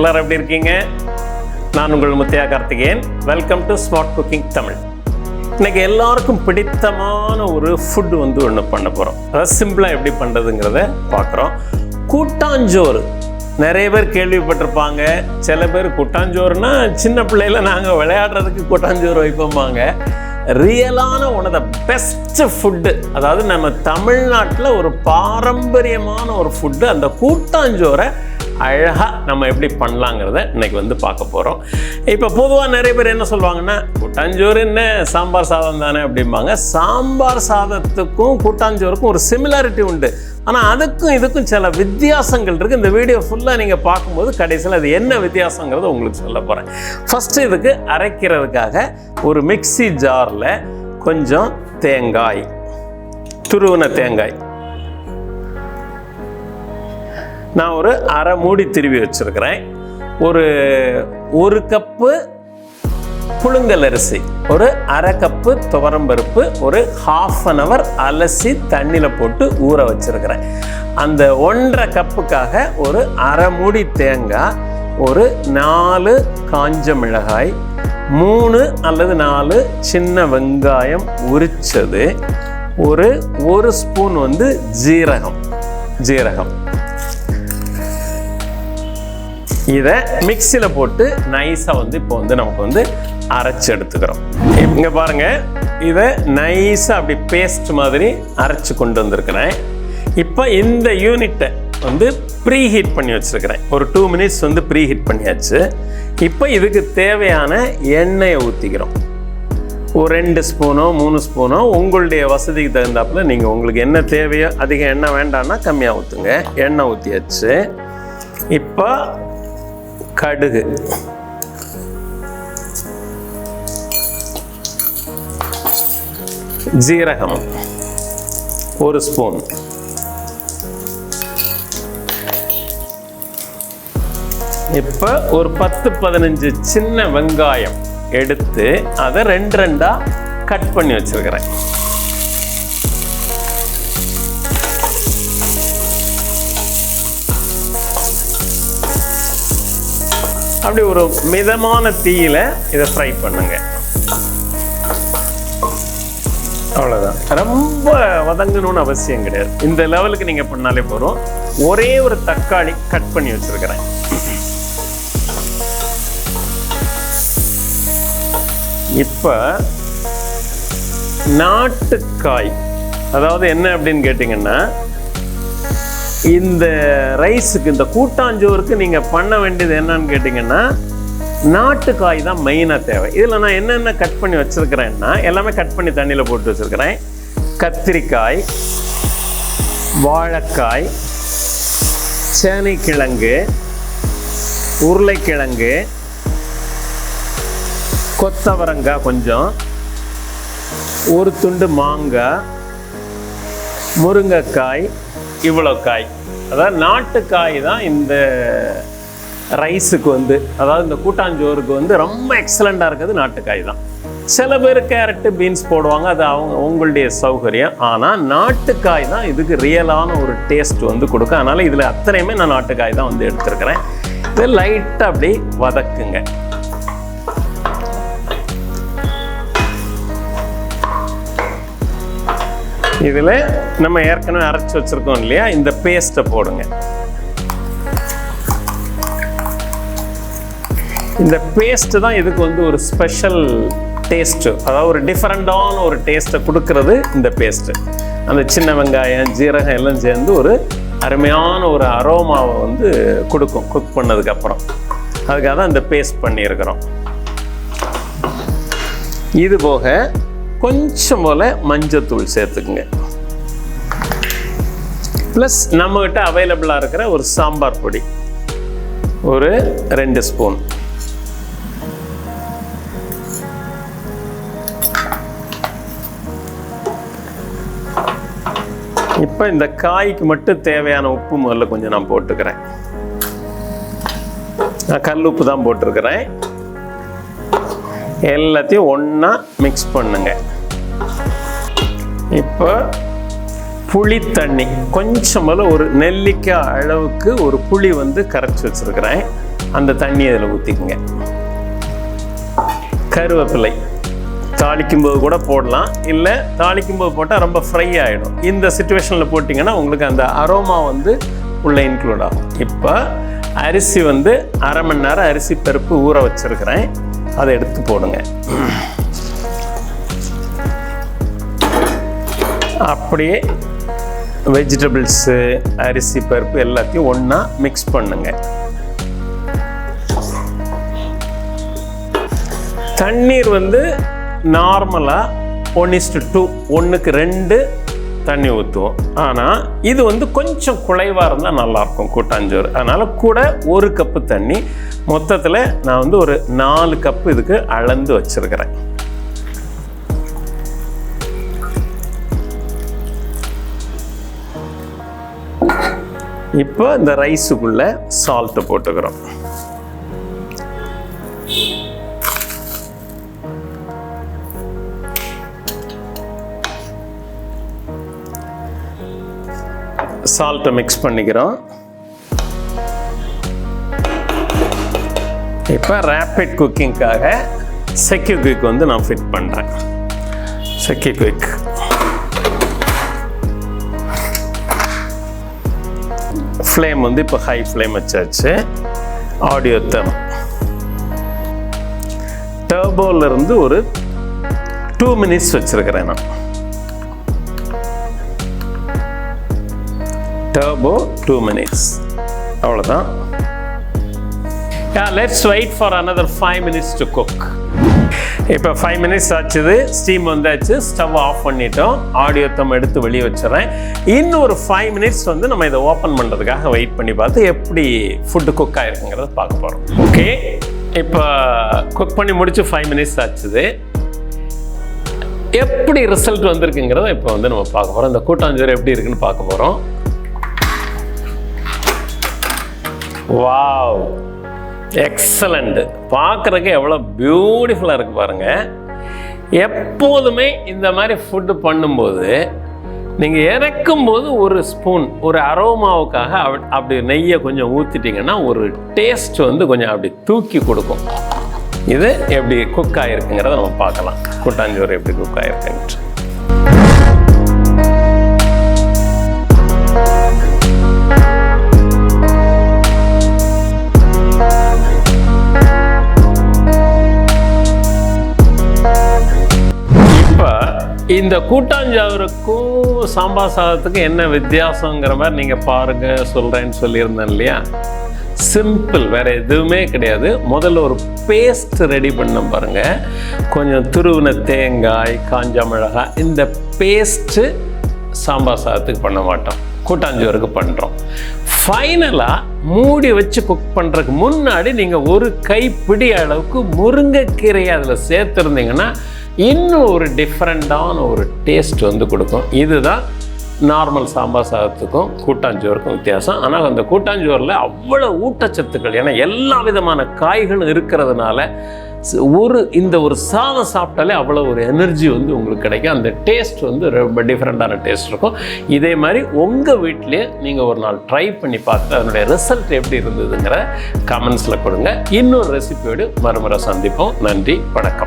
எல்லாரும் எப்படி இருக்கீங்க? நான் உங்கள் Muthaiya Karthikeyan. Welcome to smart cooking Tamil. இன்னைக்கு எல்லாருக்கும் பிடித்தமான ஒரு ஃபுட் ஒன்று பண்ண போகிறோம். அதாவது சிம்பிளாக எப்படி பண்ணுறதுங்கிறத பார்க்குறோம். கூட்டாஞ்சோறு நிறைய பேர் கேள்விப்பட்டிருப்பாங்க. சில பேர் கூட்டாஞ்சோறுனா சின்ன பிள்ளையில நாங்கள் விளையாடுறதுக்கு கூட்டாஞ்சோறு வைப்போம்பாங்க. ரியலான one of the best food, அதாவது நம்ம தமிழ்நாட்டில் ஒரு பாரம்பரியமான ஒரு ஃபுட்டு. அந்த கூட்டாஞ்சோரை அழகாக நம்ம எப்படி பண்ணலாங்கிறத இன்னைக்கு பார்க்க போகிறோம். இப்போ பொதுவாக நிறைய பேர் என்ன சொல்லுவாங்கன்னா, கூட்டாஞ்சோறு என்ன சாம்பார் சாதம் தானே அப்படிம்பாங்க. சாம்பார் சாதத்துக்கும் கூட்டாஞ்சோறுக்கும் ஒரு சிமிலாரிட்டி உண்டு, ஆனால் அதுக்கும் இதுக்கும் சில வித்தியாசங்கள் இருக்குது. இந்த வீடியோ ஃபுல்லாக நீங்கள் பார்க்கும்போது கடைசியில் அது என்ன வித்தியாசங்கிறத உங்களுக்கு சொல்ல போகிறேன். ஃபஸ்ட்டு இதுக்கு அரைக்கிறதுக்காக ஒரு மிக்ஸி ஜாரில் கொஞ்சம் தேங்காய், துருவின தேங்காய் நான் ஒரு அரை மூடி திருவி வச்சுருக்கிறேன். ஒரு கப்பு புழுங்கல் அரிசி, ஒரு அரை கப்பு துவரம்பருப்பு, ஒரு 1/2 hour அலசி தண்ணியில் போட்டு ஊற வச்சுருக்கிறேன். அந்த 1.5 கப்புக்காக ஒரு அரை மூடி தேங்காய், ஒரு 4 காஞ்ச மிளகாய், 3 அல்லது 4 சின்ன வெங்காயம் உரிச்சது, ஒரு ஸ்பூன் ஜீரகம். இதை மிக்சியில் போட்டு நைஸாக இப்போ நமக்கு அரைச்சி எடுத்துக்கிறோம். இங்கே பாருங்கள், இதை நைஸாக அப்படி பேஸ்ட் மாதிரி அரைச்சி கொண்டு வந்திருக்கிறேன். இப்போ இந்த யூனிட்டை ப்ரீ ஹீட் பண்ணி வச்சுருக்கிறேன். ஒரு 2 minutes ப்ரீ ஹீட் பண்ணியாச்சு. இப்போ இதுக்கு தேவையான எண்ணெயை ஊற்றிக்கிறோம். ஒரு 2 ஸ்பூனோ 3 ஸ்பூனோ உங்களுடைய வசதிக்கு தகுந்தாப்புல நீங்கள் உங்களுக்கு என்ன தேவையோ, அதிக எண்ணெய் வேண்டாம்னா கம்மியாக ஊற்றுங்க. எண்ணெய் ஊற்றியாச்சு. இப்போ கடுகு, ஜீரகம் 1 ஸ்பூன், இப்போ ஒரு 10-15 சின்ன வெங்காயம் எடுத்து அதை 2 கட் பண்ணி வச்சிருக்கிறேன். அப்படி ஒரு மிதமான தீயில இதை ஃப்ரை பண்ணுங்க. அவ்வளோதான், ரொம்ப வதங்கணும்னு அவசியம் கிடையாது. இந்த லெவலுக்கு நீங்கள் பண்ணாலே போதும். ஒரே ஒரு தக்காளி கட் பண்ணி வச்சிருக்கிறேன். இப்போ நாட்டுக்காய், அதாவது என்ன அப்படின்னு கேட்டிங்கன்னா, இந்த ரைஸுக்கு, இந்த கூட்டாஞ்சோறுக்கு நீங்கள் பண்ண வேண்டியது என்னன்னு கேட்டிங்கன்னா, நாட்டுக்காய் தான் மெயினாக தேவை. இதில் நான் என்னென்ன கட் பண்ணி வச்சுருக்கிறேன்னா, எல்லாமே கட் பண்ணி தண்ணியில் போட்டு வச்சுருக்கிறேன். கத்திரிக்காய், வாழைக்காய், சேனைக்கிழங்கு, உருளைக்கிழங்கு, கொத்தவரங்காய் கொஞ்சம், ஒரு துண்டு மாங்காய், முருங்கைக்காய், இவ்வளோ காய். அதாவது நாட்டுக்காய் தான் இந்த ரைஸுக்கு அதாவது இந்த கூட்டாஞ்சோறுக்கு ரொம்ப எக்ஸலண்ட்டாக இருக்கிறது நாட்டுக்காய் தான். சில பேர் கேரட்டு, பீன்ஸ் போடுவாங்க, அது உங்களுடைய சௌகரியம். ஆனால் நாட்டுக்காய் தான் இதுக்கு ரியலான ஒரு டேஸ்ட் கொடுக்கும். அதனால் இதில் அத்தனையுமே நான் நாட்டுக்காய் தான் எடுத்துருக்கிறேன். இதை லைட்டாக அப்படி வதக்குங்க. இதில் நம்ம ஏற்கனவே அரைச்சி வச்சுருக்கோம் இல்லையா, இந்த பேஸ்ட்டை போடுங்க. இந்த பேஸ்ட்டு தான் இதுக்கு ஒரு ஸ்பெஷல் டேஸ்ட்டு, அதாவது ஒரு டிஃப்ரெண்டான ஒரு டேஸ்ட்டை கொடுக்கறது இந்த பேஸ்ட்டு. அந்த சின்ன வெங்காயம், ஜீரகம் எல்லாம் சேர்ந்து ஒரு அருமையான ஒரு அரோமாவை கொடுக்கும் குக் பண்ணதுக்கப்புறம். அதுக்காக தான் இந்த பேஸ்ட் பண்ணியிருக்கிறோம். இது போக கொஞ்சம் போல் மஞ்சத்தூள் சேர்த்துக்குங்க. ப்ளஸ் நம்மகிட்ட அவைலபிளாக இருக்கிற ஒரு சாம்பார் பொடி ஒரு 2 ஸ்பூன். இப்போ இந்த காய்க்கு மட்டும் தேவையான உப்பு முதல்ல கொஞ்சம் நான் போட்டுக்கிறேன். நான் கல் உப்பு தான் போட்டிருக்கிறேன். எல்லாத்தையும் ஒன்றா மிக்ஸ் பண்ணுங்க. இப்போ புளி தண்ணி கொஞ்சம் ஒரு நெல்லிக்காய் அளவுக்கு ஒரு புளி கரைச்சி வச்சிருக்கிறேன். அந்த தண்ணி அதில் ஊற்றிக்குங்க. கருவேப்பிலை தாளிக்கும்போது கூட போடலாம், இல்லை தாளிக்கும்போது போட்டால் ரொம்ப ஃப்ரை ஆகிடும். இந்த சிச்சுவேஷனில் போட்டிங்கன்னா உங்களுக்கு அந்த அரோமா வந்து உள்ளே இன்க்ளூட் ஆகும். இப்போ அரிசி வந்து அரை மணி நேரம் அரிசி பருப்பு ஊற வச்சுருக்கிறேன், அதை எடுத்து போடுங்க. அப்படியே வெஜிடபிள்ஸு அரிசி பருப்பு எல்லாத்தையும் ஒன்றா மிக்ஸ் பண்ணுங்க. தண்ணீர் வந்து நார்மலாக 1:2, 1:2 தண்ணி ஊற்றுவோம். ஆனால் இது வந்து கொஞ்சம் குறைவாக இருந்தால் நல்லாயிருக்கும் கூட்டாஞ்சோறு. அதனால் கூட 1 கப்பு தண்ணி, மொத்தத்தில் நான் வந்து ஒரு 4 கப்பு இதுக்கு அளந்து வச்சுருக்கிறேன். இப்போ இந்த ரைஸுக்குள்ளே சால்ட்டு போட்டுக்கிறோம். சால்ட்டை மிக்ஸ் பண்ணிக்கிறோம். இப்போ ரேப்பிட் குக்கிங்காக செக்யூ குயிக் வந்து நான் ஃபிட் பண்ணுறேன். செக்யூ குயிக் ஃப்ளேம் வந்து இப்போ ஹை ஃப்ளேம் வச்சாச்சு. ஆடியோ டர்போலேருந்து ஒரு 2 minutes வச்சுருக்கிறேன் நான். டர்போ 2 minutes, அவ்வளோதான். Let's wait for another 5 minutes to cook. இப்போ 5 minutes ஆச்சுது, ஸ்டீம் வந்தாச்சு, ஸ்டவ் ஆஃப் பண்ணிட்டோம். ஆடியோ எடுத்து வெளியே வச்சுறேன். இன்னொரு 5 minutes வந்து நம்ம இதை ஓப்பன் பண்ணுறதுக்காக வெயிட் பண்ணி பார்த்து எப்படி ஃபுட்டு குக் ஆகிருக்குங்கிறத பார்க்க போகிறோம். ஓகே, இப்போ குக் பண்ணி முடிச்சு 5 minutes ஆச்சுது. எப்படி ரிசல்ட் வந்திருக்குங்கிறத இப்போ வந்து நம்ம பார்க்க போகிறோம். இந்த கூட்டாஞ்சோறு எப்படி இருக்குன்னு பார்க்க போகிறோம். Wow, excellent. பார்க்குறதுக்கு எவ்வளோ பியூட்டிஃபுல்லாக இருக்குது பாருங்கள். எப்போதுமே இந்த மாதிரி ஃபுட்டு பண்ணும்போது நீங்கள் இறக்கும்போது ஒரு ஸ்பூன் ஒரு அரோமாவுக்காக அப்படி நெய்யை கொஞ்சம் ஊற்றிட்டிங்கன்னா ஒரு டேஸ்ட் வந்து கொஞ்சம் அப்படி தூக்கி கொடுக்கும். இது எப்படி குக் ஆகிருக்குங்கிறத நம்ம பார்க்கலாம். கூட்டாஞ்சோறு எப்படி குக் ஆகிருக்குன்ட்டு. இந்த கூட்டாஞ்சோறுக்கும் சாம்பார் சாதத்துக்கும் என்ன வித்தியாசங்கிற மாதிரி நீங்கள் பாருங்கள், சொல்கிறேன்னு சொல்லியிருந்தேன் இல்லையா. சிம்பிள், வேறு எதுவுமே கிடையாது. முதல்ல ஒரு பேஸ்ட் ரெடி பண்ண பாருங்கள். கொஞ்சம் துருவின தேங்காய், காஞ்ச மிளகாய், இந்த பேஸ்ட்டு சாம்பார் சாதத்துக்கு பண்ண மாட்டோம், கூட்டாஞ்சோறுக்கு பண்ணுறோம். ஃபைனலாக மூடி வச்சு குக் பண்ணுறதுக்கு முன்னாடி நீங்கள் ஒரு கைப்பிடி அளவுக்கு முருங்கைக்கீரையை அதில் சேர்த்துருந்தீங்கன்னா இன்னும் ஒரு டிஃப்ரெண்ட்டான ஒரு டேஸ்ட் வந்து கொடுக்கும். இதுதான் நார்மல் சாம்பார் சாதத்துக்கும் கூட்டாஞ்சோறுக்கும் வித்தியாசம். ஆனால் அந்த கூட்டாஞ்சோறில் அவ்வளோ ஊட்டச்சத்துக்கள், ஏன்னா எல்லா விதமான காய்களும் இருக்கிறதுனால இந்த ஒரு சாதம் சாப்பிட்டாலே அவ்வளோ ஒரு எனர்ஜி வந்து உங்களுக்கு கிடைக்கும். அந்த டேஸ்ட் வந்து ரொம்ப டிஃப்ரெண்ட்டான டேஸ்ட் இருக்கும். இதே மாதிரி உங்கள் வீட்டிலேயே நீங்கள் ஒரு நாள் ட்ரை பண்ணி பார்த்து அதனுடைய ரிசல்ட் எப்படி இருந்ததுங்கிற கமெண்ட்ஸில் கொடுங்க. இன்னொரு ரெசிபியோடு மறுமுறை சந்திப்போம். நன்றி, வணக்கம்.